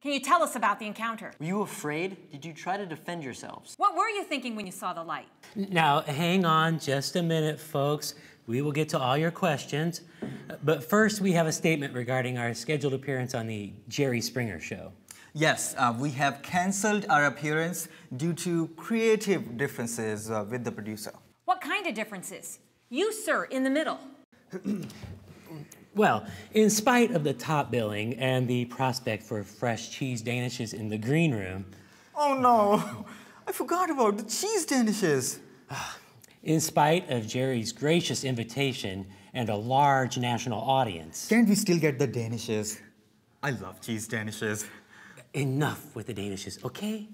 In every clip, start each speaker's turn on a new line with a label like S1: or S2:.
S1: Can you tell us about the encounter?
S2: Were you afraid? Did you try to defend yourselves?
S1: What were you thinking when you saw the light?
S3: Now, hang on just a minute, folks. We will get to all your questions. But first, we have a statement regarding our scheduled appearance on the Jerry Springer Show.
S4: Yes, we have cancelled our appearance due to creative differences with the producer.
S1: What kind of differences? You, sir, in the middle.
S3: Well, in spite of the top billing and the prospect for fresh cheese danishes in the green room...
S4: Oh no, I forgot about the cheese danishes.
S3: In spite of Jerry's gracious invitation and a large national audience...
S4: Can't we still get the danishes? I love cheese danishes.
S3: Enough with the danishes, okay?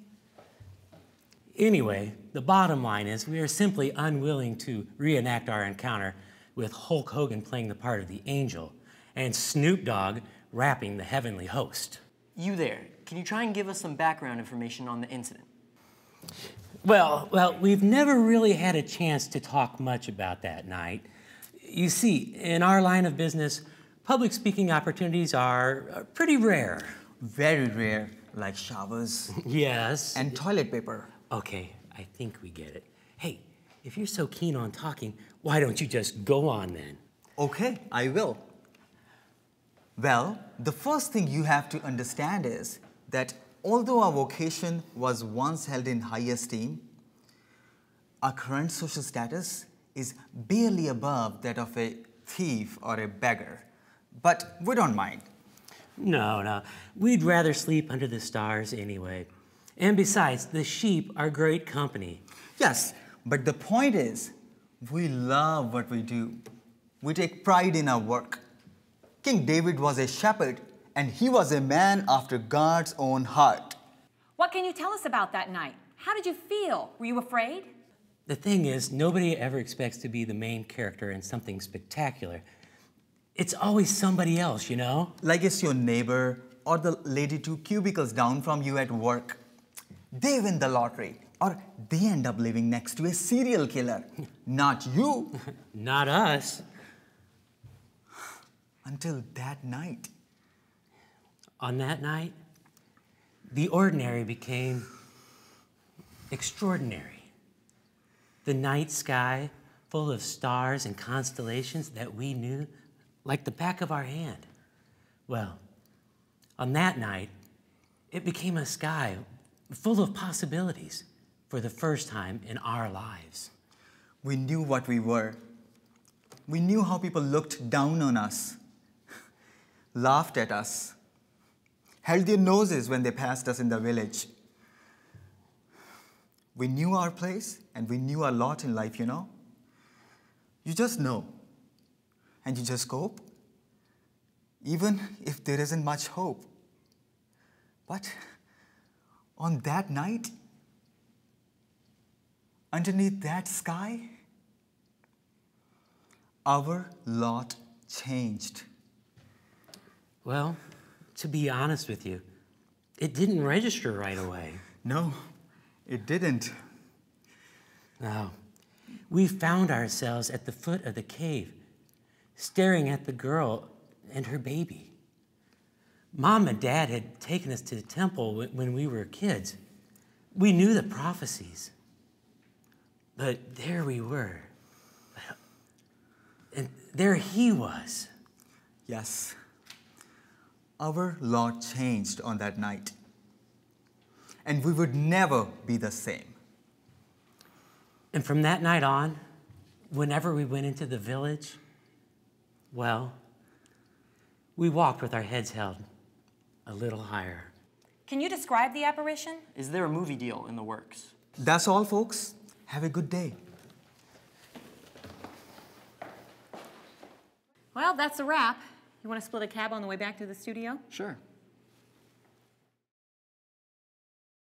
S3: Anyway, the bottom line is we are simply unwilling to reenact our encounter with Hulk Hogan playing the part of the angel and Snoop Dogg rapping the heavenly host.
S2: You there, can you try and give us some background information on the incident?
S3: Well, we've never really had a chance to talk much about that night. You see, in our line of business, public speaking opportunities are pretty rare.
S4: Very rare, like showers.
S3: Yes.
S4: And toilet paper.
S3: Okay, I think we get it. Hey, if you're so keen on talking, why don't you just go on then?
S4: Okay, I will. Well, the first thing you have to understand is that although our vocation was once held in high esteem, our current social status is barely above that of a thief or a beggar. But we don't mind.
S3: No, we'd rather sleep under the stars anyway. And besides, the sheep are great company.
S4: Yes, but the point is, we love what we do. We take pride in our work. King David was a shepherd, and he was a man after God's own heart.
S1: What can you tell us about that night? How did you feel? Were you afraid?
S3: The thing is, nobody ever expects to be the main character in something spectacular. It's always somebody else, you know?
S4: Like it's your neighbor or the lady 2 cubicles down from you at work. They win the lottery, or they end up living next to a serial killer. Not you.
S3: Not us.
S4: Until that night.
S3: On that night, the ordinary became extraordinary. The night sky full of stars and constellations that we knew like the back of our hand. Well, on that night, it became a sky full of possibilities for the first time in our lives.
S4: We knew what we were. We knew how people looked down on us, laughed at us, held their noses when they passed us in the village. We knew our place and we knew our lot in life, you know? You just know. And you just cope, even if there isn't much hope. But on that night, underneath that sky, our lot changed.
S3: Well, to be honest with you, it didn't register right away.
S4: No, it didn't.
S3: No, we found ourselves at the foot of the cave, staring at the girl and her baby. Mom and Dad had taken us to the temple when we were kids. We knew the prophecies. But there we were. And there he was.
S4: Yes. Our lot changed on that night. And we would never be the same.
S3: And from that night on, whenever we went into the village, well, we walked with our heads held a little higher.
S1: Can you describe the apparition?
S2: Is there a movie deal in the works?
S4: That's all, folks. Have a good day.
S1: Well, that's a wrap. You want to split a cab on the way back to the studio?
S2: Sure.